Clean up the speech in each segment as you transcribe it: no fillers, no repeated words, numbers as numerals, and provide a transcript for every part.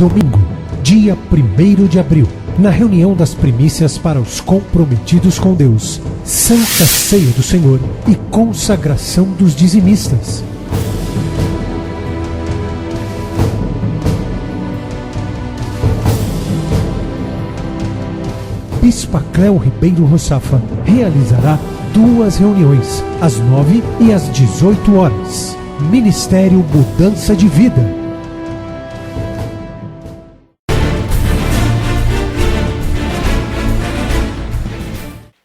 Domingo, dia 1º de abril, na reunião das primícias para os comprometidos com Deus, Santa Ceia do Senhor e consagração dos dizimistas. Bispa Cléo Ribeiro Rossafa realizará 2 reuniões, às 9 e às 18 horas. Ministério Mudança de Vida.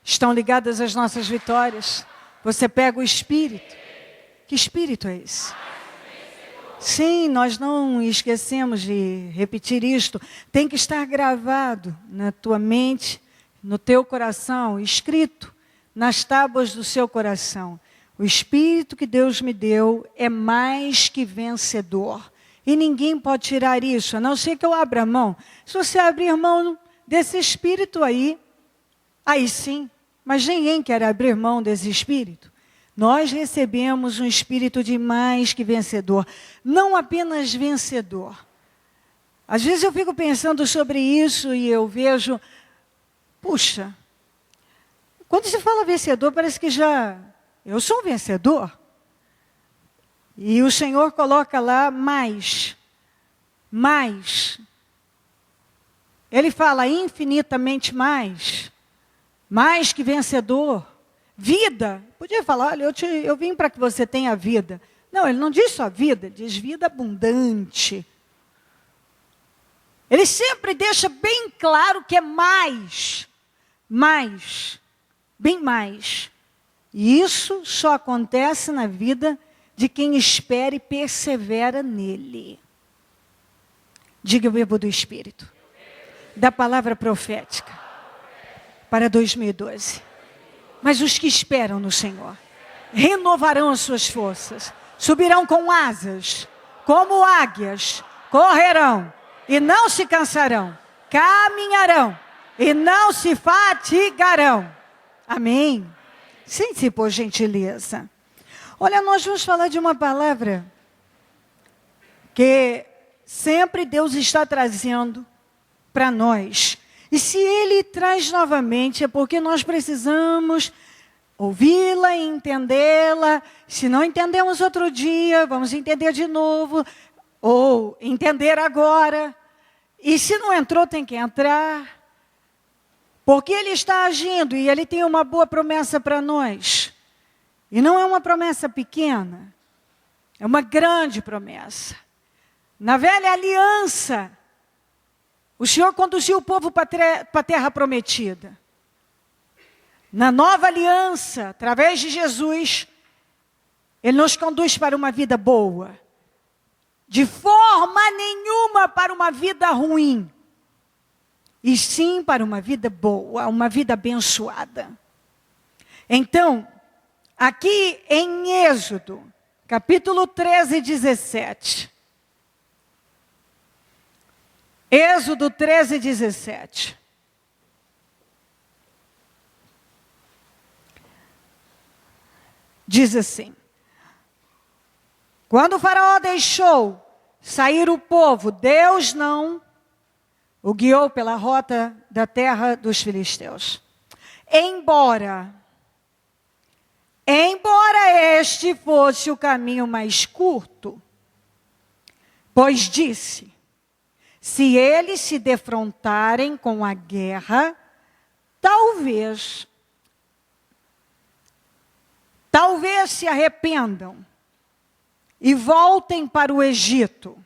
Estão ligadas as nossas vitórias. Você pega o Espírito. Que Espírito é esse? Sim, nós não esquecemos de repetir isto. Tem que estar gravado na tua mente, no teu coração, escrito nas tábuas do seu coração. O Espírito que Deus me deu é mais que vencedor. E ninguém pode tirar isso, a não ser que eu abra mão. Se você abrir mão desse Espírito aí sim. Mas ninguém quer abrir mão desse Espírito. Nós recebemos um Espírito de mais que vencedor. Não apenas vencedor. Às vezes eu fico pensando sobre isso e eu vejo, puxa, quando se fala vencedor, parece que eu sou um vencedor. E o Senhor coloca lá mais. Ele fala infinitamente mais. Mais que vencedor. Vida. Podia falar, olha, eu vim para que você tenha vida. Não, ele não diz só vida, ele diz vida abundante. Ele sempre deixa bem claro que é mais, bem mais. E isso só acontece na vida de quem espera e persevera nele. Diga: eu bebo do Espírito, da palavra profética para 2012. Mas os que esperam no Senhor renovarão as suas forças, subirão com asas, como águias, correrão e não se cansarão, caminharão e não se fatigarão. Amém? Sente-se, por gentileza. Olha, nós vamos falar de uma palavra que sempre Deus está trazendo para nós. E se Ele traz novamente, é porque nós precisamos ouvi-la e entendê-la. Se não entendemos outro dia, vamos entender de novo, ou entender agora. E se não entrou, tem que entrar. Porque Ele está agindo e Ele tem uma boa promessa para nós. E não é uma promessa pequena, é uma grande promessa. Na velha aliança, o Senhor conduziu o povo para a terra prometida. Na nova aliança, através de Jesus, Ele nos conduz para uma vida boa. De forma nenhuma para uma vida ruim. E sim para uma vida boa, uma vida abençoada. Então, aqui em Êxodo, capítulo 13, 17. Êxodo 13, 17. Diz assim: quando o faraó deixou sair o povo, Deus não o guiou pela rota da terra dos filisteus. Embora este fosse o caminho mais curto, pois disse: se eles se defrontarem com a guerra, talvez se arrependam e voltem para o Egito.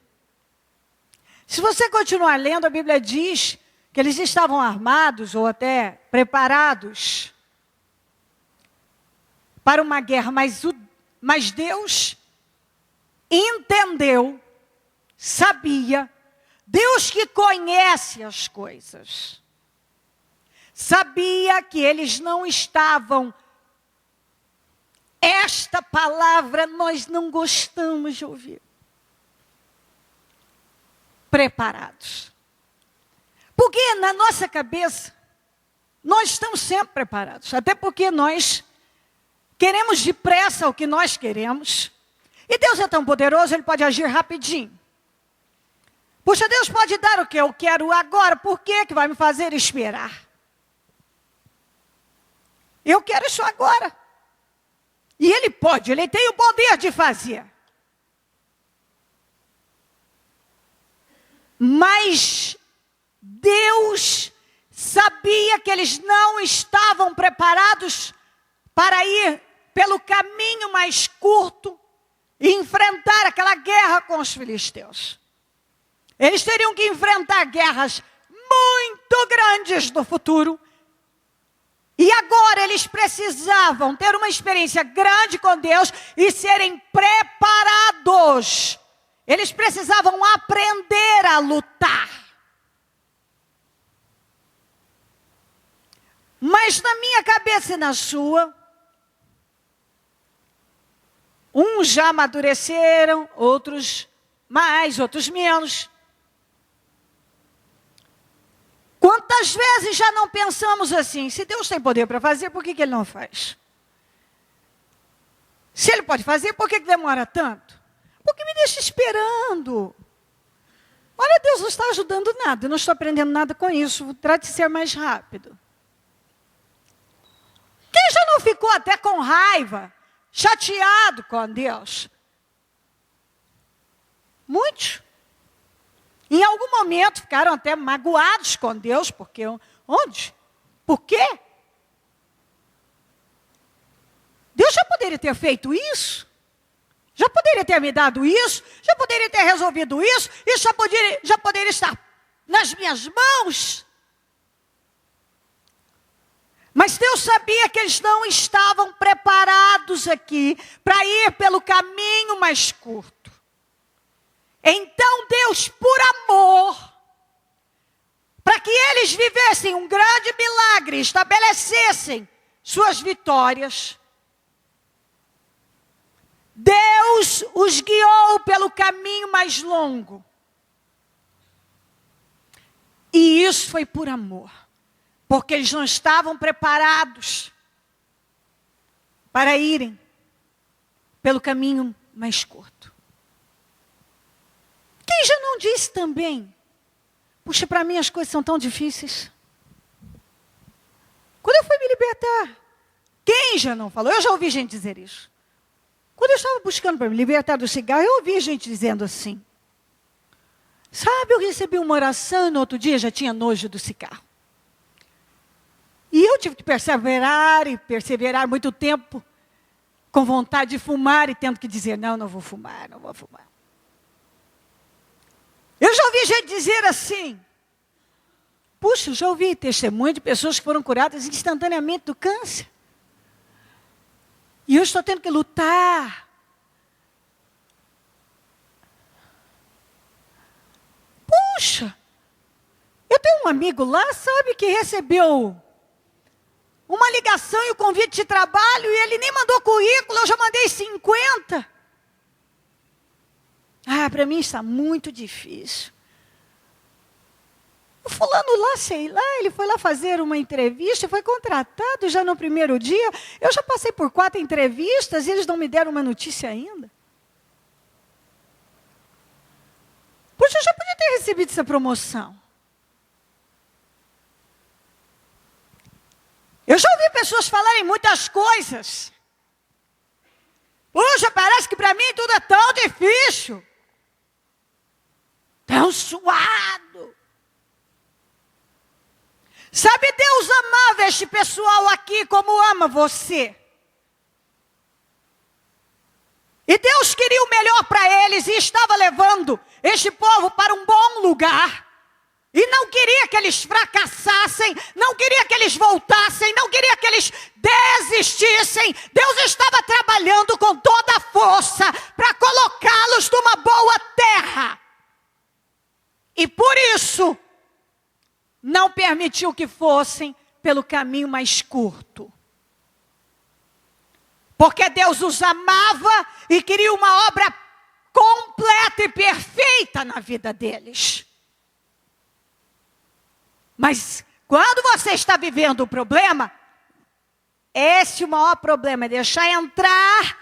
Se você continuar lendo, a Bíblia diz que eles estavam armados ou até preparados para uma guerra, mas Deus entendeu, sabia. Deus que conhece as coisas, sabia que eles não estavam, esta palavra nós não gostamos de ouvir, preparados. Porque na nossa cabeça, nós estamos sempre preparados, até porque nós queremos depressa o que nós queremos, e Deus é tão poderoso, Ele pode agir rapidinho. Puxa, Deus pode dar o que eu quero agora, por que vai me fazer esperar? Eu quero isso agora. E Ele pode, Ele tem o poder de fazer. Mas Deus sabia que eles não estavam preparados para ir pelo caminho mais curto e enfrentar aquela guerra com os filisteus. Eles teriam que enfrentar guerras muito grandes no futuro. E agora eles precisavam ter uma experiência grande com Deus e serem preparados. Eles precisavam aprender a lutar. Mas na minha cabeça e na sua, uns já amadureceram, outros mais, outros menos. Quantas vezes já não pensamos assim, se Deus tem poder para fazer, por que Ele não faz? Se Ele pode fazer, por que demora tanto? Porque me deixa esperando. Olha, Deus não está ajudando nada, eu não estou aprendendo nada com isso, trate de ser mais rápido. Quem já não ficou até com raiva, chateado com Deus? Muitos. Em algum momento ficaram até magoados com Deus, porque onde? Por quê? Deus já poderia ter feito isso? Já poderia ter me dado isso? Já poderia ter resolvido isso? Isso já poderia estar nas minhas mãos? Mas Deus sabia que eles não estavam preparados aqui para ir pelo caminho mais curto. Então Deus, por amor, para que eles vivessem um grande milagre, estabelecessem suas vitórias, Deus os guiou pelo caminho mais longo. E isso foi por amor, porque eles não estavam preparados para irem pelo caminho mais curto. Quem já não disse também, puxa, para mim as coisas são tão difíceis. Quando eu fui me libertar, quem já não falou? Eu já ouvi gente dizer isso. Quando eu estava buscando para me libertar do cigarro, eu ouvi gente dizendo assim. Sabe, eu recebi uma oração e no outro dia já tinha nojo do cigarro. E eu tive que perseverar muito tempo, com vontade de fumar e tendo que dizer, não vou fumar, não vou fumar. Eu já ouvi gente dizer assim, puxa, eu já ouvi testemunho de pessoas que foram curadas instantaneamente do câncer. E eu estou tendo que lutar. Puxa, eu tenho um amigo lá, sabe, que recebeu uma ligação e o convite de trabalho e ele nem mandou currículo, eu já mandei 50. Para mim está muito difícil. O fulano lá, sei lá, ele foi lá fazer uma entrevista, foi contratado já no primeiro dia. Eu já passei por 4 entrevistas e eles não me deram uma notícia ainda. Poxa, eu já podia ter recebido essa promoção. Eu já ouvi pessoas falarem muitas coisas. Poxa, parece que para mim tudo é tão difícil. Tão suado. Sabe, Deus amava este pessoal aqui como ama você. E Deus queria o melhor para eles e estava levando este povo para um bom lugar. E não queria que eles fracassassem, não queria que eles voltassem, não queria que eles desistissem. Deus estava trabalhando com toda a força para colocá-los numa boa terra. E por isso, não permitiu que fossem pelo caminho mais curto. Porque Deus os amava e queria uma obra completa e perfeita na vida deles. Mas quando você está vivendo o problema, esse é o maior problema, é deixar entrar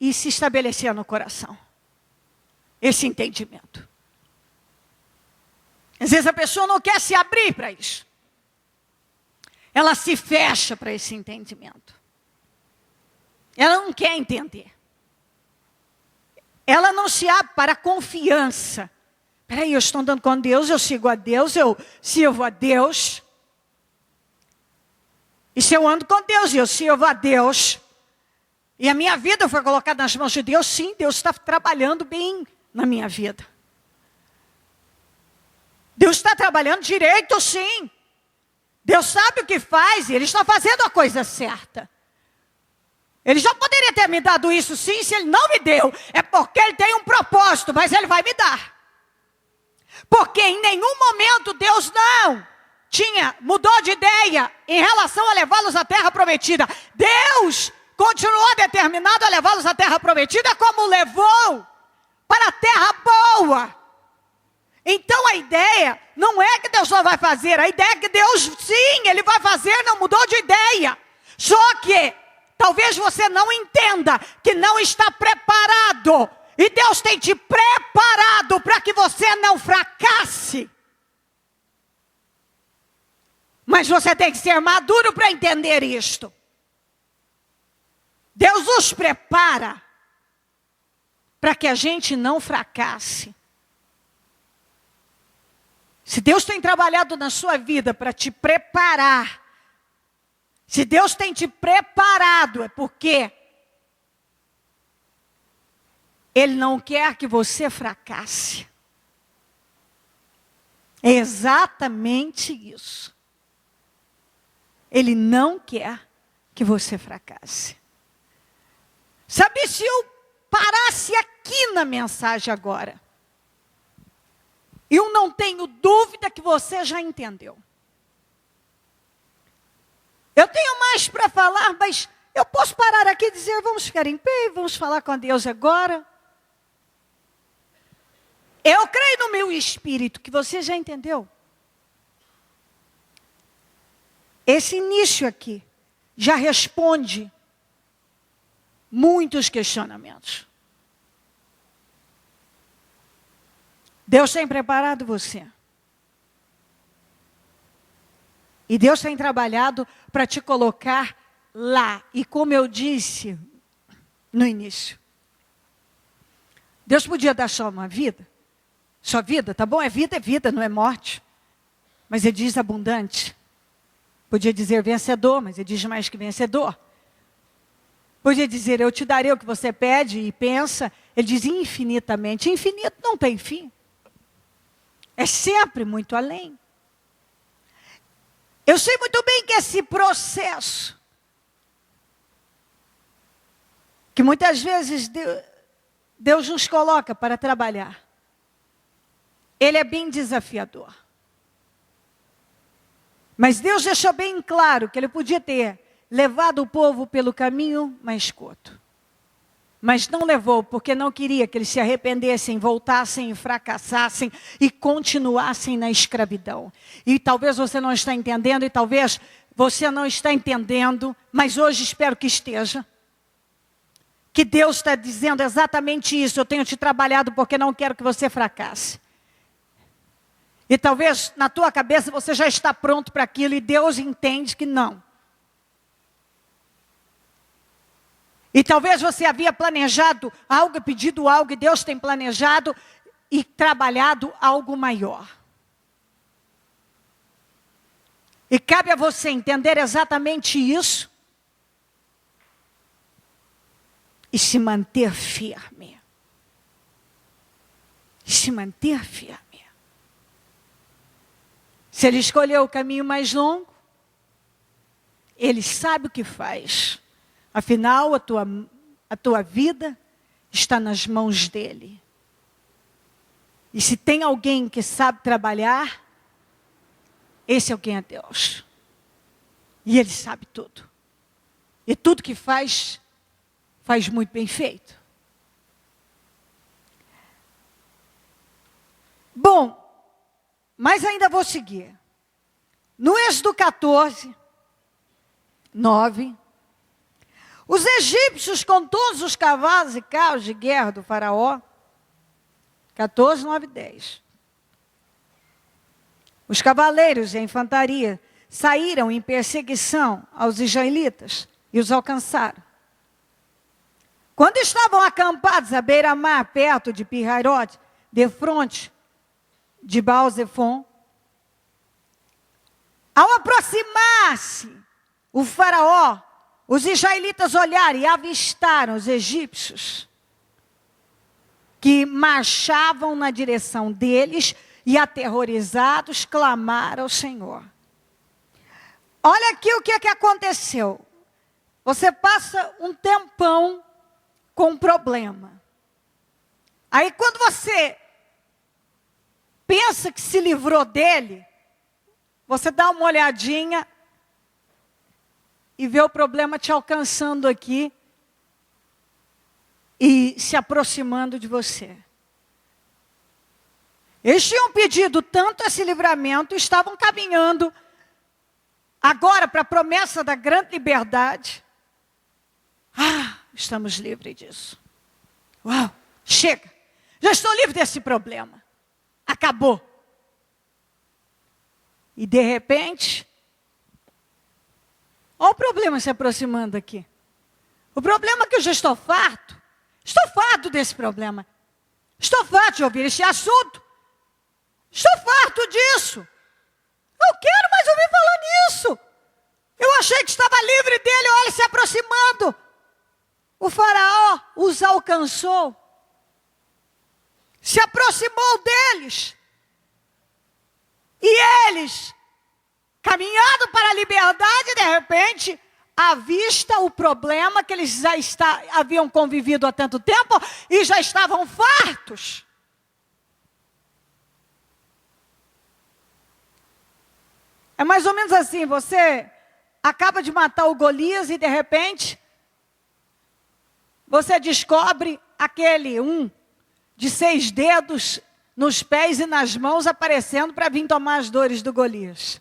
e se estabelecer no coração. Esse entendimento. Às vezes a pessoa não quer se abrir para isso. Ela se fecha para esse entendimento. Ela não quer entender. Ela não se abre para a confiança. Peraí, eu estou andando com Deus, eu sigo a Deus, eu sirvo a Deus. E se eu ando com Deus e eu sirvo a Deus, e a minha vida foi colocada nas mãos de Deus, sim, Deus está trabalhando bem na minha vida. Deus está trabalhando direito, sim. Deus sabe o que faz e Ele está fazendo a coisa certa. Ele já poderia ter me dado isso, sim, se Ele não me deu. É porque Ele tem um propósito, mas Ele vai me dar. Porque em nenhum momento Deus mudou de ideia em relação a levá-los à terra prometida. Deus continuou determinado a levá-los à terra prometida, como levou para a terra boa. Então a ideia não é que Deus só vai fazer, a ideia é que Deus, sim, Ele vai fazer, não mudou de ideia. Só que talvez você não entenda que não está preparado. E Deus tem te preparado para que você não fracasse. Mas você tem que ser maduro para entender isto. Deus nos prepara para que a gente não fracasse. Se Deus tem trabalhado na sua vida para te preparar, se Deus tem te preparado, é porque Ele não quer que você fracasse. É exatamente isso. Ele não quer que você fracasse. Sabe, se eu parasse aqui na mensagem agora, eu não tenho dúvida que você já entendeu. Eu tenho mais para falar, mas eu posso parar aqui e dizer, vamos ficar em pé, vamos falar com Deus agora. Eu creio no meu espírito que você já entendeu. Esse início aqui já responde muitos questionamentos. Deus tem preparado você. E Deus tem trabalhado para te colocar lá. E como eu disse no início, Deus podia dar só uma vida. Só vida, tá bom? É vida, não é morte. Mas Ele diz abundante. Podia dizer vencedor, mas Ele diz mais que vencedor. Podia dizer, eu te darei o que você pede e pensa. Ele diz infinitamente. Infinito não tem fim. É sempre muito além. Eu sei muito bem que esse processo, que muitas vezes Deus nos coloca para trabalhar, ele é bem desafiador. Mas Deus deixou bem claro que Ele podia ter levado o povo pelo caminho mais curto. Mas não levou, porque não queria que eles se arrependessem, voltassem e fracassassem e continuassem na escravidão. E talvez você não está entendendo, e talvez você não está entendendo, mas hoje espero que esteja. Que Deus está dizendo exatamente isso, eu tenho te trabalhado porque não quero que você fracasse. E talvez na tua cabeça você já está pronto para aquilo e Deus entende que não. E talvez você havia planejado algo, pedido algo, e Deus tem planejado e trabalhado algo maior. E cabe a você entender exatamente isso e se manter firme. Se manter firme. Se Ele escolheu o caminho mais longo, Ele sabe o que faz. Afinal, a tua vida está nas mãos dEle. E se tem alguém que sabe trabalhar, esse alguém é Deus. E Ele sabe tudo. E tudo que faz, faz muito bem feito. Bom, mas ainda vou seguir. No Êxodo 14, 9... os egípcios com todos os cavalos e carros de guerra do faraó, 14, 9, 10. Os cavaleiros e a infantaria saíram em perseguição aos israelitas e os alcançaram. Quando estavam acampados à beira-mar, perto de Pi-Hairote, defronte de Baal-Zefon, ao aproximar-se o faraó, os israelitas olharam e avistaram os egípcios que marchavam na direção deles e, aterrorizados, clamaram ao Senhor. Olha aqui o que aconteceu. Você passa um tempão com um problema. Aí quando você pensa que se livrou dele, você dá uma olhadinha e vê o problema te alcançando aqui e se aproximando de você. Eles tinham pedido tanto esse livramento, estavam caminhando agora para a promessa da grande liberdade. Estamos livres disso. Uau, chega. Já estou livre desse problema. Acabou. E de repente, olha o problema se aproximando aqui. O problema é que eu já estou farto. Estou farto desse problema. Estou farto de ouvir este assunto. Estou farto disso. Não quero mais ouvir falar nisso. Eu achei que estava livre dele, olha, se aproximando. O faraó os alcançou. Se aproximou deles. E eles, caminhando para a liberdade, de repente, avista o problema que eles já haviam convivido há tanto tempo e já estavam fartos. É mais ou menos assim, você acaba de matar o Golias e de repente você descobre aquele de 6 dedos nos pés e nas mãos aparecendo para vir tomar as dores do Golias.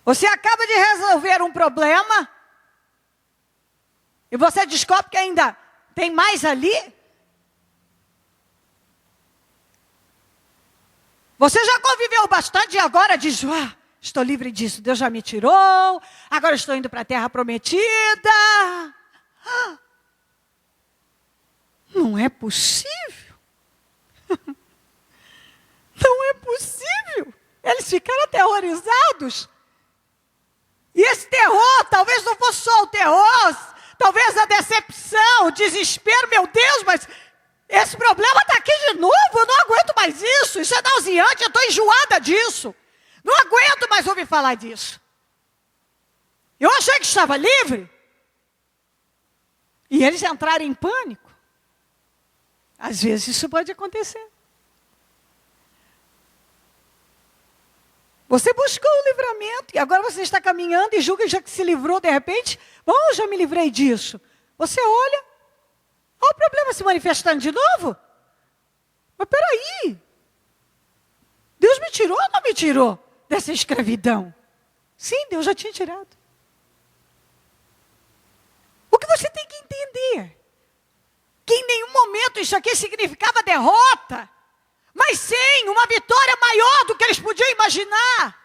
Você acaba de resolver um problema e você descobre que ainda tem mais ali. Você já conviveu bastante e agora diz, estou livre disso, Deus já me tirou, agora estou indo para a terra prometida. Não é possível. Não é possível. Eles ficaram aterrorizados. E esse terror, talvez não fosse só o terror, talvez a decepção, o desespero, meu Deus, mas esse problema está aqui de novo, eu não aguento mais isso, isso é nauseante, eu estou enjoada disso. Não aguento mais ouvir falar disso. Eu achei que estava livre. E eles entraram em pânico. Às vezes isso pode acontecer. Você buscou o livramento e agora você está caminhando e julga já que se livrou de repente. Bom, já me livrei disso. Você olha o problema se manifestando de novo. Mas peraí. Deus me tirou ou não me tirou dessa escravidão? Sim, Deus já tinha tirado. O que você tem que entender? Que em nenhum momento isso aqui significava derrota. Mas sim, uma vitória maior do que eles podiam imaginar.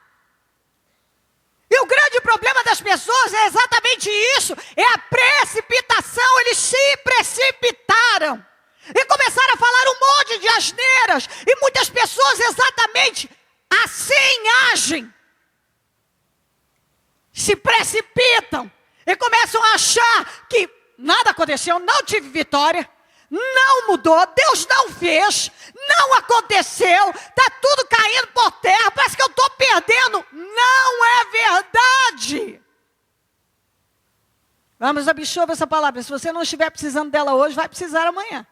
E o grande problema das pessoas é exatamente isso. É a precipitação. Eles se precipitaram. E começaram a falar um monte de asneiras. E muitas pessoas exatamente assim agem. Se precipitam. E começam a achar que nada aconteceu, não tive vitória. Não mudou, Deus não fez, não aconteceu, está tudo caindo por terra, parece que eu estou perdendo. Não é verdade. Vamos, absorva essa palavra. Se você não estiver precisando dela hoje, vai precisar amanhã.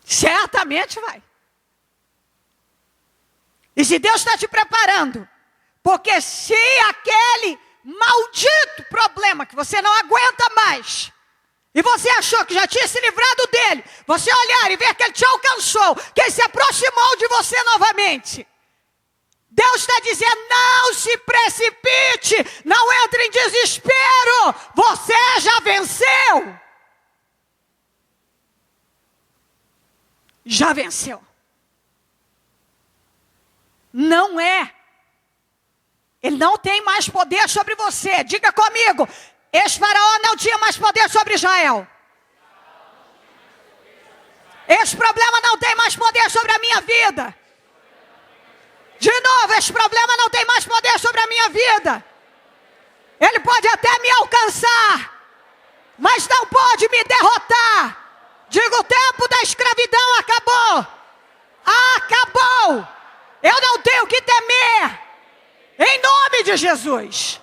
Certamente vai. E se Deus está te preparando, porque se aquele maldito problema que você não aguenta mais, e você achou que já tinha se livrado dele, você olhar e ver que ele te alcançou, que ele se aproximou de você novamente, Deus está dizendo, não se precipite, não entre em desespero, você já venceu. já venceu. Não é. Ele não tem mais poder sobre você. Diga comigo, esse faraó não tinha mais poder sobre Israel. Esse problema não tem mais poder sobre a minha vida. De novo, esse problema não tem mais poder sobre a minha vida. Ele pode até me alcançar, mas não pode me derrotar. Digo, o tempo da escravidão acabou. Acabou. Eu não tenho que temer. Em nome de Jesus.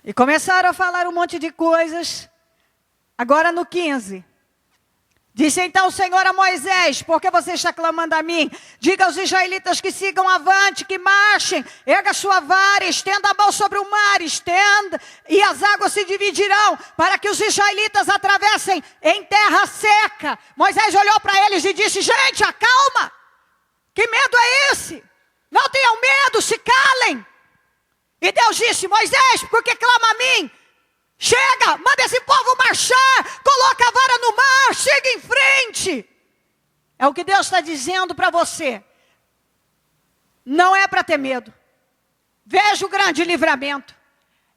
E começaram a falar um monte de coisas. Agora no 15. Disse então o Senhor a Moisés: por que você está clamando a mim? Diga aos israelitas que sigam avante, que marchem. Erga sua vara, estenda a mão sobre o mar, estenda, e as águas se dividirão, para que os israelitas atravessem em terra seca. Moisés olhou para eles e disse: gente, acalma. Que medo é esse? Não tenham medo, se calem. E Deus disse: Moisés, por que clama a mim? Chega, manda esse povo marchar, coloca a vara no mar, chega em frente. É o que Deus está dizendo para você. Não é para ter medo. Veja o grande livramento.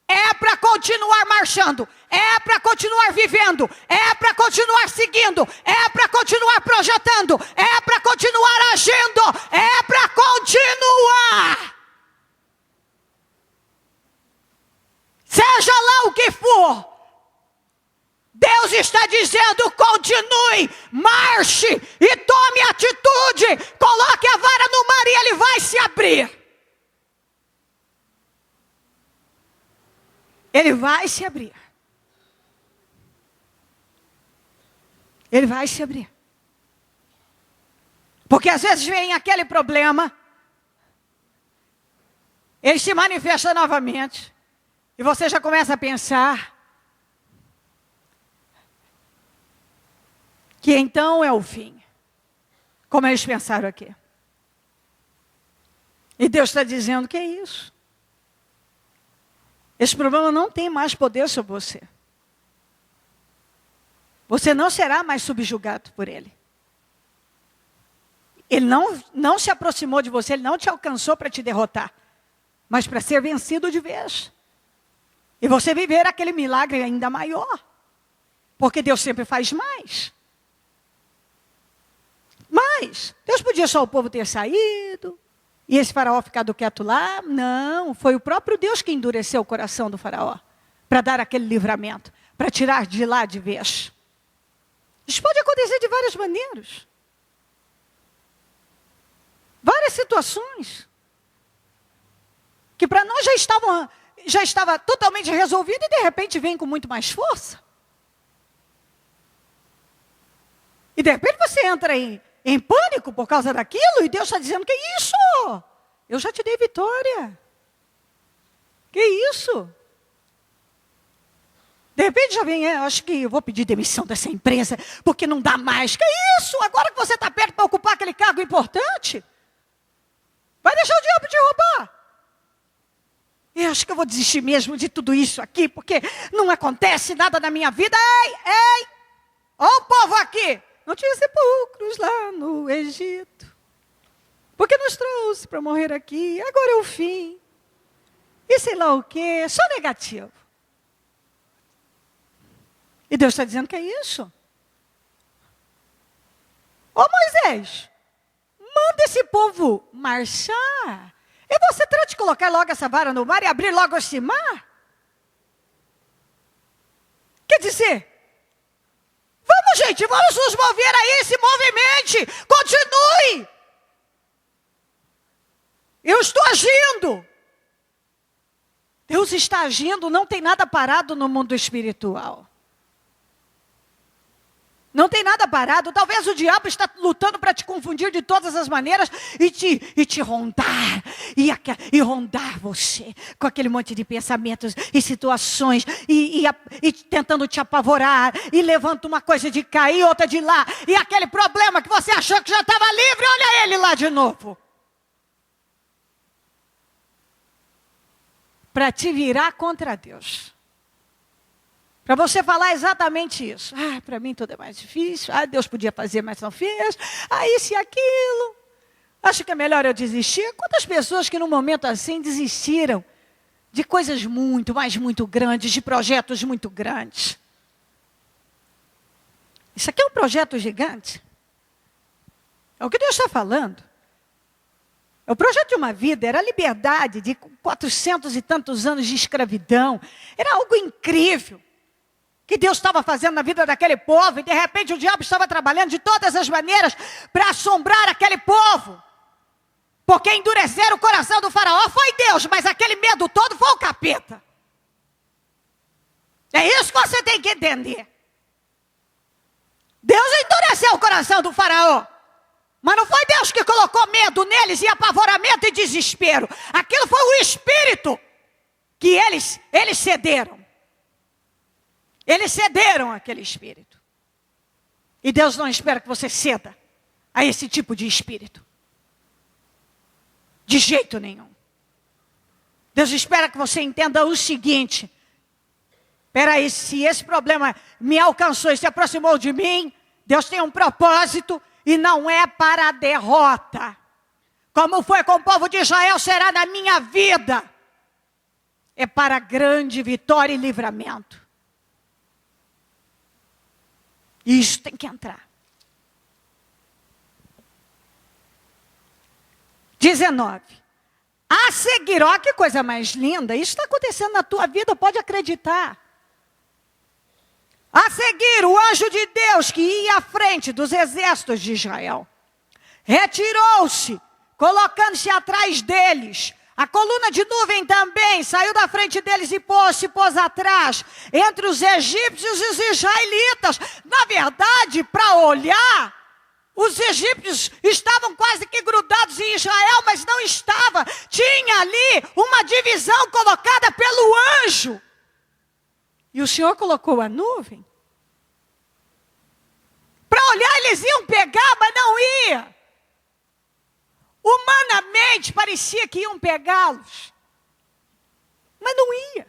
É para continuar marchando, é para continuar vivendo, é para continuar seguindo, é para continuar projetando, é para continuar agindo, é para continuar. Seja lá o que for, Deus está dizendo: continue, marche e tome atitude, coloque a vara no mar e ele vai se abrir. Ele vai se abrir. Ele vai se abrir. Porque às vezes vem aquele problema, ele se manifesta novamente, e você já começa a pensar que então é o fim. Como eles pensaram aqui. E Deus está dizendo: que é isso? Esse problema não tem mais poder sobre você. Você não será mais subjugado por ele. Ele não se aproximou de você, ele não te alcançou para te derrotar, mas para ser vencido de vez. E você viver aquele milagre ainda maior. Porque Deus sempre faz mais. Mas Deus podia só o povo ter saído e esse faraó ficado quieto lá. Não, foi o próprio Deus que endureceu o coração do faraó para dar aquele livramento, para tirar de lá de vez. Isso pode acontecer de várias maneiras. Várias situações que para nós já estava totalmente resolvido e de repente vem com muito mais força. E de repente você entra em pânico por causa daquilo, e Deus está dizendo: que isso? Eu já te dei vitória. Que isso? De repente já vem: acho que eu vou pedir demissão dessa empresa, porque não dá mais. Que isso? Agora que você está perto para ocupar aquele cargo importante, vai deixar o diabo te roubar. Eu acho que eu vou desistir mesmo de tudo isso aqui, porque não acontece nada na minha vida. Ei, olha o povo aqui. Não tinha sepulcros lá no Egito, porque nos trouxe para morrer aqui. Agora é o fim. E sei lá o quê, só negativo. E Deus está dizendo: que é isso? Ô Moisés, manda esse povo marchar. E você trata de colocar logo essa vara no mar e abrir logo esse mar? Quer dizer, vamos, gente, vamos nos mover aí, se movimente, continue. Eu estou agindo. Deus está agindo, não tem nada parado no mundo espiritual. Não tem nada parado. Talvez o diabo está lutando para te confundir de todas as maneiras e te rondar. E rondar você com aquele monte de pensamentos e situações. E tentando te apavorar. E levanta uma coisa de cá e outra de lá. E aquele problema que você achou que já estava livre, olha ele lá de novo. Para te virar contra Deus. Para você falar exatamente isso. Ah, para mim tudo é mais difícil. Ah, Deus podia fazer, mas não fez. Ah, isso e aquilo. Acho que é melhor eu desistir. Quantas pessoas que num momento assim desistiram de coisas muito, mas muito grandes, de projetos muito grandes. Isso aqui é um projeto gigante. É o que Deus está falando. O projeto de uma vida era a liberdade de 400 e tantos anos de escravidão. Era algo incrível que Deus estava fazendo na vida daquele povo. E de repente o diabo estava trabalhando de todas as maneiras para assombrar aquele povo. Porque endureceram o coração do faraó foi Deus, mas aquele medo todo foi o capeta. É isso que você tem que entender. Deus endureceu o coração do faraó. Mas não foi Deus que colocou medo neles e apavoramento e desespero. Aquilo foi o espírito que eles cederam. Eles cederam àquele espírito. E Deus não espera que você ceda a esse tipo de espírito. De jeito nenhum. Deus espera que você entenda o seguinte. Peraí, se esse problema me alcançou e se aproximou de mim, Deus tem um propósito e não é para a derrota. Como foi com o povo de Israel, será na minha vida. É para grande vitória e livramento. Isso tem que entrar. 19. A seguir, ó, que coisa mais linda. Isso está acontecendo na tua vida, pode acreditar. A seguir, o anjo de Deus que ia à frente dos exércitos de Israel retirou-se, colocando-se atrás deles. A coluna de nuvem também saiu da frente deles e se pôs atrás, entre os egípcios e os israelitas. Na verdade, para olhar, os egípcios estavam quase que grudados em Israel, mas não estava. Tinha ali uma divisão colocada pelo anjo. E o Senhor colocou a nuvem. Para olhar, eles iam pegar, mas não ia. Humanamente, parecia que iam pegá-los. Mas não ia.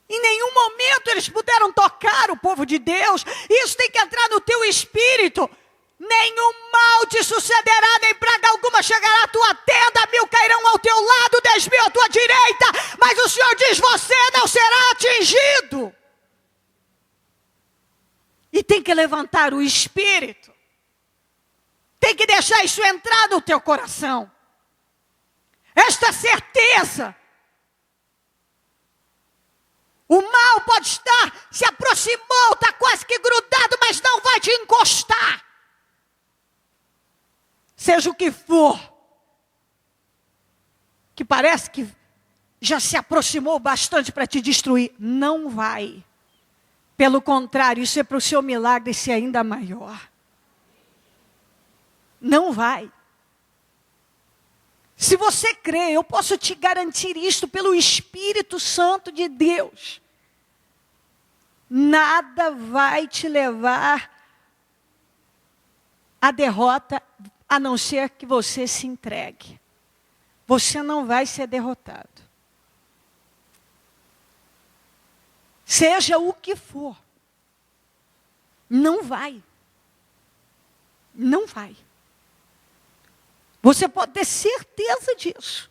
Em nenhum momento eles puderam tocar o povo de Deus. Isso tem que entrar no teu espírito. Nenhum mal te sucederá, nem praga alguma chegará à tua tenda. 1000 cairão ao teu lado, 10.000 à tua direita. Mas o Senhor diz, você não será atingido. E tem que levantar o espírito. Tem que deixar isso entrar no teu coração. Esta certeza. O mal pode estar, se aproximou, está quase que grudado, mas não vai te encostar. Seja o que for, que parece que já se aproximou bastante para te destruir, não vai. Pelo contrário, isso é para o seu milagre ser ainda maior. Não vai. Se você crê, eu posso te garantir isto pelo Espírito Santo de Deus. Nada vai te levar à derrota, a não ser que você se entregue. Você não vai ser derrotado. Seja o que for. Não vai. Não vai. Você pode ter certeza disso.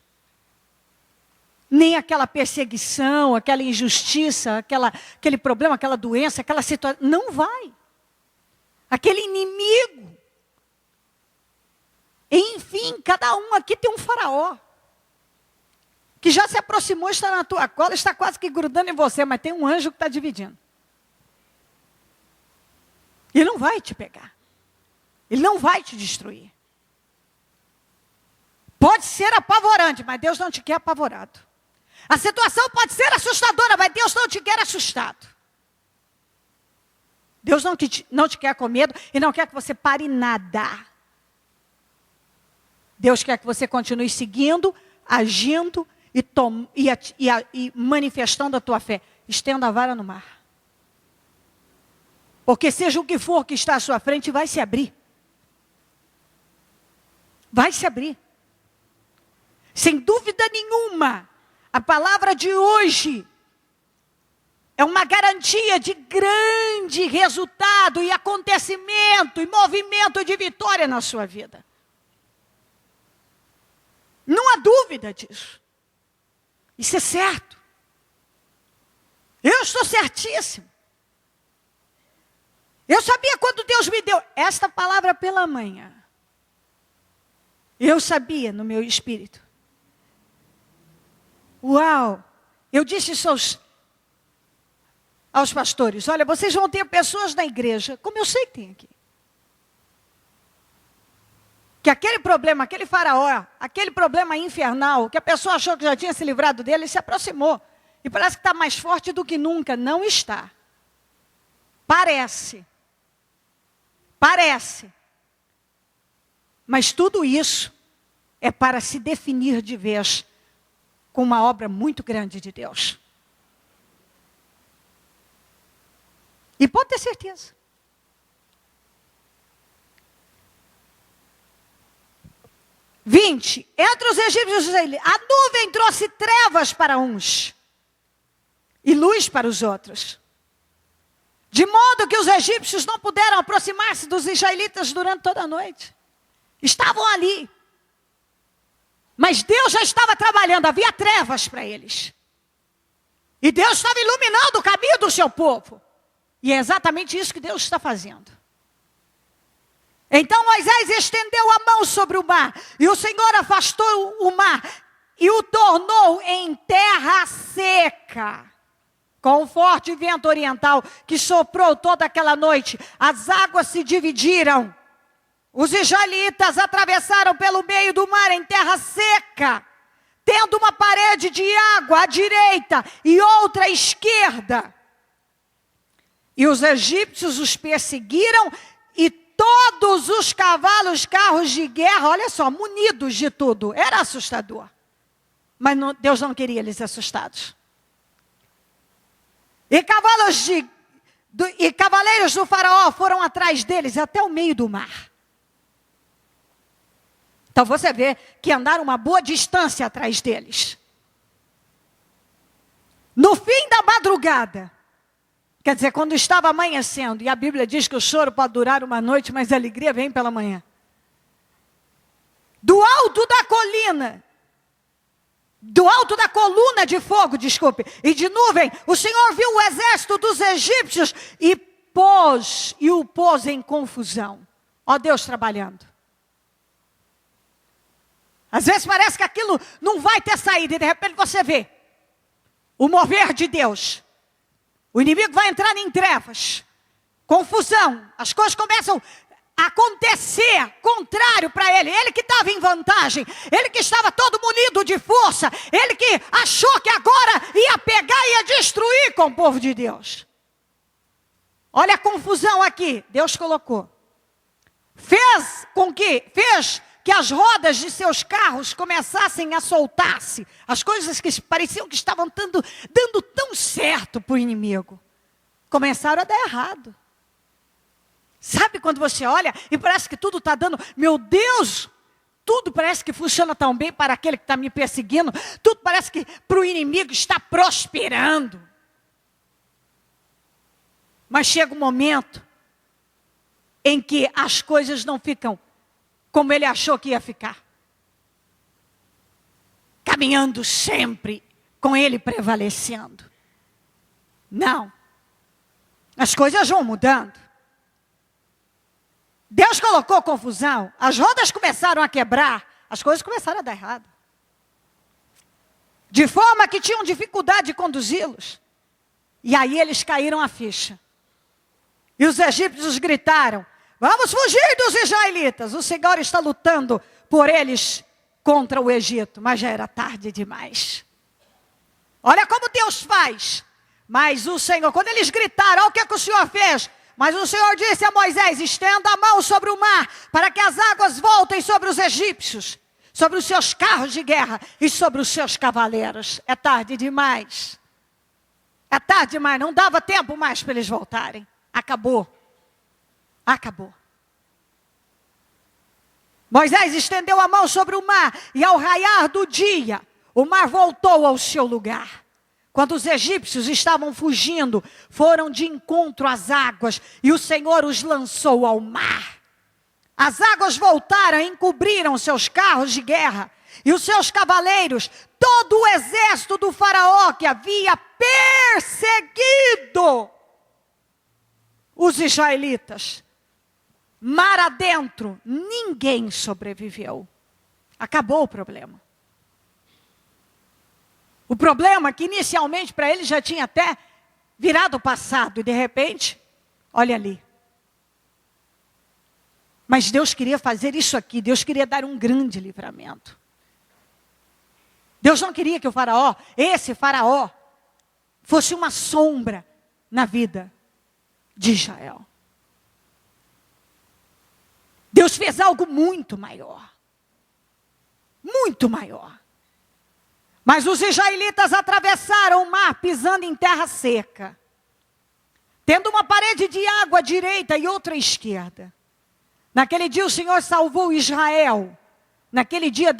Nem aquela perseguição, aquela injustiça, aquele problema, aquela doença, aquela situação. Não vai. Aquele inimigo. Enfim, cada um aqui tem um faraó. Que já se aproximou, está na tua cola, está quase que grudando em você, mas tem um anjo que está dividindo. Ele não vai te pegar. Ele não vai te destruir. Pode ser apavorante, mas Deus não te quer apavorado. A situação pode ser assustadora, mas Deus não te quer assustado. Deus não te quer com medo e não quer que você pare nada. Deus quer que você continue seguindo, agindo e manifestando a tua fé. Estenda a vara no mar. Porque seja o que for que está à sua frente, vai se abrir. Vai se abrir. Sem dúvida nenhuma, a palavra de hoje é uma garantia de grande resultado e acontecimento e movimento de vitória na sua vida. Não há dúvida disso. Isso é certo. Eu estou certíssimo. Eu sabia quando Deus me deu esta palavra pela manhã. Eu sabia no meu espírito. Uau! Eu disse isso aos pastores: olha, vocês vão ter pessoas na igreja, como eu sei que tem aqui, que aquele problema, aquele faraó, aquele problema infernal, que a pessoa achou que já tinha se livrado dele, se aproximou. E parece que está mais forte do que nunca. Não está. Parece. Mas tudo isso é para se definir de vez com uma obra muito grande de Deus. E pode ter certeza. Entre os egípcios e os israelitas, a nuvem trouxe trevas para uns e luz para os outros, de modo que os egípcios não puderam aproximar-se dos israelitas durante toda a noite. Estavam ali, mas Deus já estava trabalhando, havia trevas para eles. E Deus estava iluminando o caminho do seu povo. E é exatamente isso que Deus está fazendo. Então Moisés estendeu a mão sobre o mar, e o Senhor afastou o mar, e o tornou em terra seca. Com um forte vento oriental que soprou toda aquela noite, as águas se dividiram. Os israelitas atravessaram pelo meio do mar em terra seca, tendo uma parede de água à direita e outra à esquerda. E os egípcios os perseguiram, e todos os cavalos, carros de guerra, olha só, munidos de tudo. Era assustador. Mas Deus não queria eles assustados. E cavaleiros do faraó foram atrás deles até o meio do mar. Então você vê que andaram uma boa distância atrás deles. No fim da madrugada, quer dizer, quando estava amanhecendo, e a Bíblia diz que o choro pode durar uma noite, mas a alegria vem pela manhã. Do alto da coluna de fogo, e de nuvem, o Senhor viu o exército dos egípcios e o pôs em confusão. Ó Deus trabalhando. Às vezes parece que aquilo não vai ter saída, e de repente você vê o mover de Deus. O inimigo vai entrar em trevas, confusão, as coisas começam a acontecer contrário para ele. Ele que estava em vantagem, ele que estava todo munido de força, ele que achou que agora ia pegar e ia destruir com o povo de Deus. Olha a confusão aqui, Deus colocou. Fez que as rodas de seus carros começassem a soltar-se. As coisas que pareciam que estavam dando tão certo para o inimigo, começaram a dar errado. Sabe quando você olha e parece que tudo está dando, meu Deus, tudo parece que funciona tão bem para aquele que está me perseguindo, tudo parece que para o inimigo está prosperando. Mas chega um momento em que as coisas não ficam como ele achou que ia ficar. Caminhando sempre com ele prevalecendo. Não. As coisas vão mudando. Deus colocou confusão, as rodas começaram a quebrar, as coisas começaram a dar errado. De forma que tinham dificuldade de conduzi-los. E aí eles caíram a ficha. E os egípcios gritaram: vamos fugir dos israelitas. O Senhor está lutando por eles contra o Egito. Mas já era tarde demais. Olha como Deus faz. Mas o Senhor, quando eles gritaram, olha o que o Senhor fez. Mas o Senhor disse a Moisés: estenda a mão sobre o mar, para que as águas voltem sobre os egípcios, sobre os seus carros de guerra e sobre os seus cavaleiros. É tarde demais. É tarde demais, não dava tempo mais para eles voltarem. Acabou. Moisés estendeu a mão sobre o mar, e ao raiar do dia, o mar voltou ao seu lugar. quando os egípcios estavam fugindo, foram de encontro às águas e o Senhor os lançou ao mar. As águas voltaram e encobriram seus carros de guerra e os seus cavaleiros, todo o exército do faraó que havia perseguido os israelitas. Mar adentro, ninguém sobreviveu. Acabou o problema. O problema é que inicialmente para ele já tinha até virado o passado e de repente, olha ali. Mas Deus queria fazer isso aqui, Deus queria dar um grande livramento. Deus não queria que o faraó, esse faraó, fosse uma sombra na vida de Israel. Deus fez algo muito maior. Muito maior. Mas os israelitas atravessaram o mar pisando em terra seca, tendo uma parede de água à direita e outra à esquerda. Naquele dia o Senhor salvou Israel. Naquele dia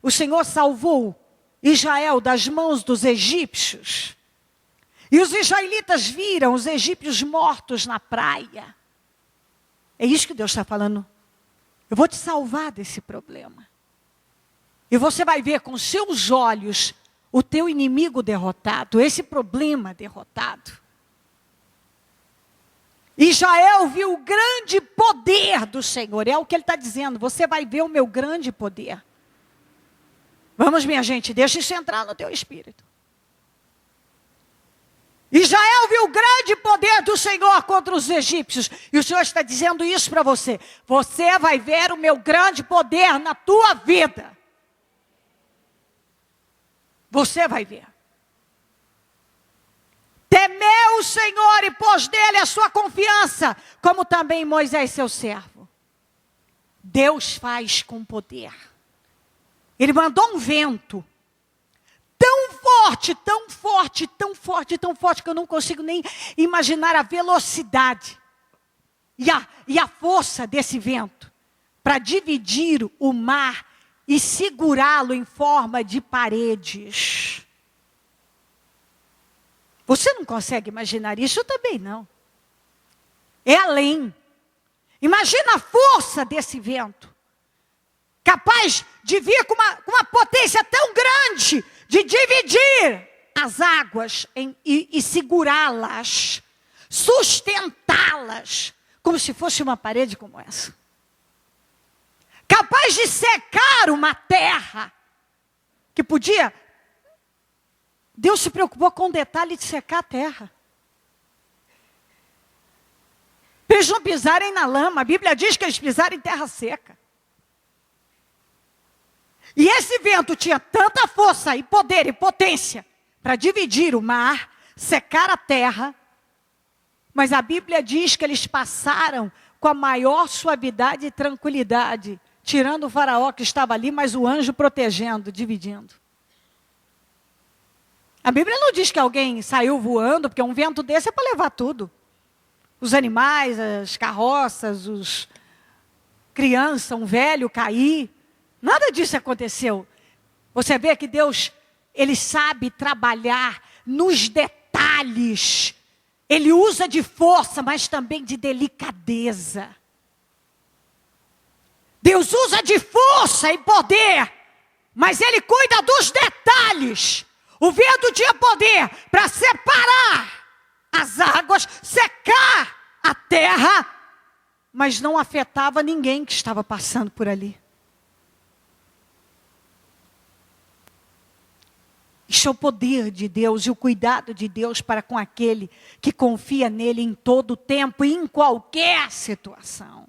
o Senhor salvou Israel das mãos dos egípcios. E os israelitas viram os egípcios mortos na praia. É isso que Deus está falando. Eu vou te salvar desse problema. E você vai ver com seus olhos o teu inimigo derrotado, esse problema derrotado. Israel viu o grande poder do Senhor. É o que ele está dizendo. Você vai ver o meu grande poder. Vamos, minha gente, deixa isso entrar no teu espírito. Israel viu o grande poder do Senhor contra os egípcios. E o Senhor está dizendo isso para você. Você vai ver o meu grande poder na tua vida. Você vai ver. Temeu o Senhor e pôs nele a sua confiança, como também Moisés, seu servo. Deus faz com poder. Ele mandou um vento tão forte, tão forte, tão forte, tão forte, que eu não consigo nem imaginar a velocidade e a força desse vento para dividir o mar e segurá-lo em forma de paredes. Você não consegue imaginar isso? Eu também não. É além. Imagina a força desse vento. Capaz de vir com uma potência tão grande, de dividir as águas e segurá-las, sustentá-las, como se fosse uma parede como essa. Capaz de secar uma terra, que podia... Deus se preocupou com o detalhe de secar a terra. Para eles não pisarem na lama. A Bíblia diz que eles pisaram em terra seca. E esse vento tinha tanta força e poder e potência para dividir o mar, secar a terra. Mas a Bíblia diz que eles passaram com a maior suavidade e tranquilidade, tirando o faraó que estava ali, mas o anjo protegendo, dividindo. A Bíblia não diz que alguém saiu voando, porque um vento desse é para levar tudo. Os animais, as carroças, os crianças, um velho cair. Nada disso aconteceu. Você vê que Deus, Ele sabe trabalhar nos detalhes. Ele usa de força, mas também de delicadeza. Deus usa de força e poder, mas Ele cuida dos detalhes. O vento tinha poder para separar as águas, secar a terra, mas não afetava ninguém que estava passando por ali. Isso é o poder de Deus e o cuidado de Deus para com aquele que confia nele em todo o tempo e em qualquer situação.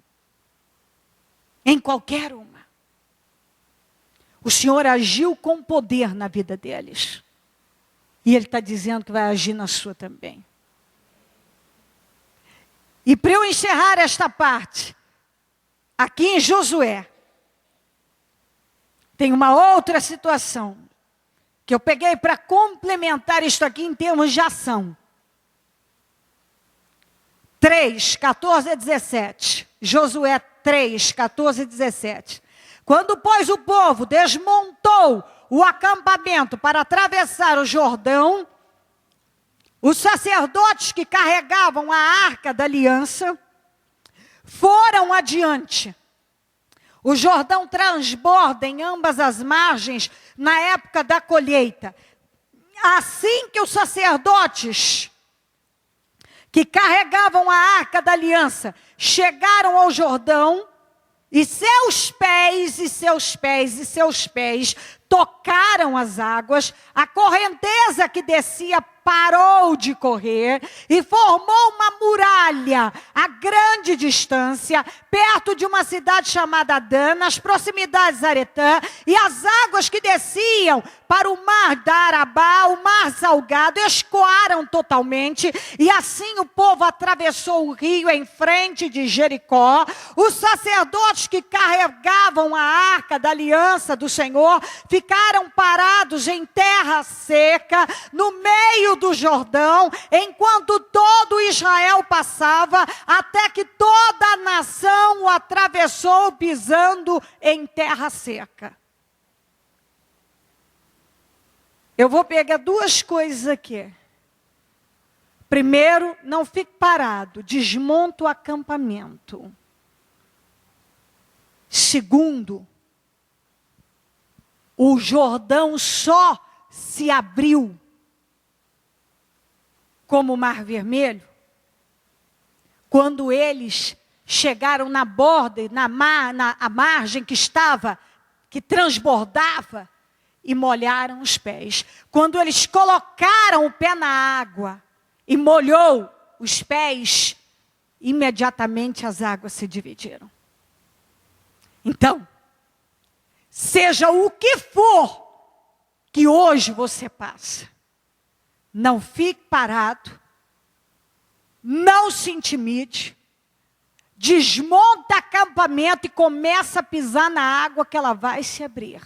Em qualquer uma. O Senhor agiu com poder na vida deles. E Ele está dizendo que vai agir na sua também. E para eu encerrar esta parte, aqui em Josué, tem uma outra situação que eu peguei para complementar isto aqui em termos de ação. 3, 14 a 17. Josué 3, 14 a 17. Quando, pois, o povo desmontou o acampamento para atravessar o Jordão, Os sacerdotes que carregavam a arca da aliança foram adiante. O Jordão transborda em ambas as margens na época da colheita. Assim que os sacerdotes que carregavam a arca da aliança chegaram ao Jordão, e seus pés tocaram as águas, a correnteza que descia parou de correr e formou uma muralha a grande distância, perto de uma cidade chamada Dan, nas proximidades de Zaretã, e as águas que desciam para o mar da Arabá, o mar salgado, escoaram totalmente, e assim o povo atravessou o rio em frente de Jericó. Os sacerdotes que carregavam a arca da aliança do Senhor ficaram parados em terra seca, no meio do Jordão, enquanto todo Israel passava, até que toda a nação o atravessou pisando em terra seca. Eu vou pegar duas coisas aqui. Primeiro, não fique parado, desmonta o acampamento. Segundo, o Jordão só se abriu como o Mar Vermelho quando eles chegaram na borda, na margem que transbordava, e molharam os pés. Quando eles colocaram o pé na água e molhou os pés, imediatamente as águas se dividiram. Então, seja o que for que hoje você passa, não fique parado, não se intimide, desmonta acampamento e começa a pisar na água que ela vai se abrir.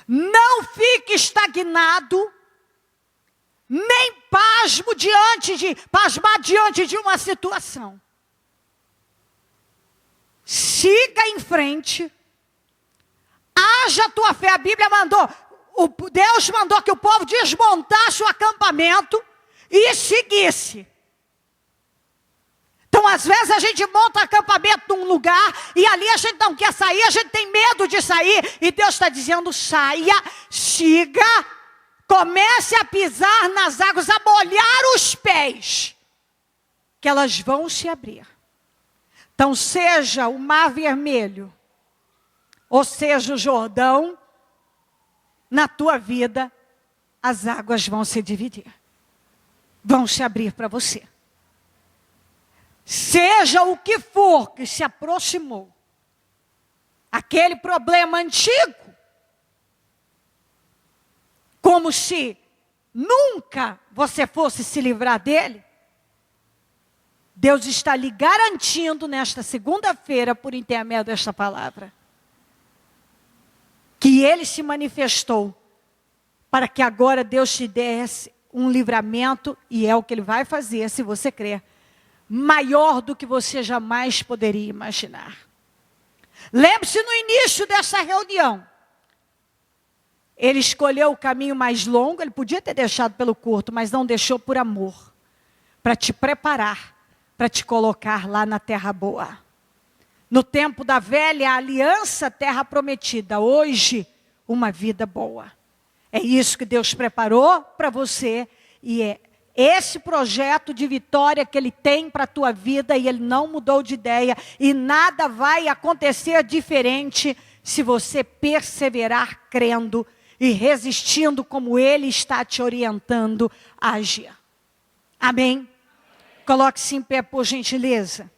Não fique estagnado, nem pasmar diante de uma situação. Siga em frente, haja a tua fé. A Bíblia Deus mandou que o povo desmontasse o acampamento e seguisse. Então, às vezes, a gente monta acampamento num lugar e ali a gente não quer sair, a gente tem medo de sair. E Deus está dizendo, saia, siga, comece a pisar nas águas, a molhar os pés, que elas vão se abrir. Então, seja o Mar Vermelho, ou seja o Jordão, na tua vida, as águas vão se dividir. Vão se abrir para você. Seja o que for que se aproximou, aquele problema antigo, como se nunca você fosse se livrar dele, Deus está lhe garantindo nesta segunda-feira, por intermédio desta palavra, que Ele se manifestou para que agora Deus te desse um livramento, e é o que Ele vai fazer, se você crer, maior do que você jamais poderia imaginar. Lembre-se, no início dessa reunião, Ele escolheu o caminho mais longo. Ele podia ter deixado pelo curto, mas não deixou por amor, para te preparar, para te colocar lá na terra boa. No tempo da velha aliança, terra prometida. Hoje, uma vida boa. É isso que Deus preparou para você, e é esse projeto de vitória que Ele tem para a tua vida, e Ele não mudou de ideia, e nada vai acontecer diferente se você perseverar crendo e resistindo como Ele está te orientando a agir. Amém? Coloque-se em pé, por gentileza.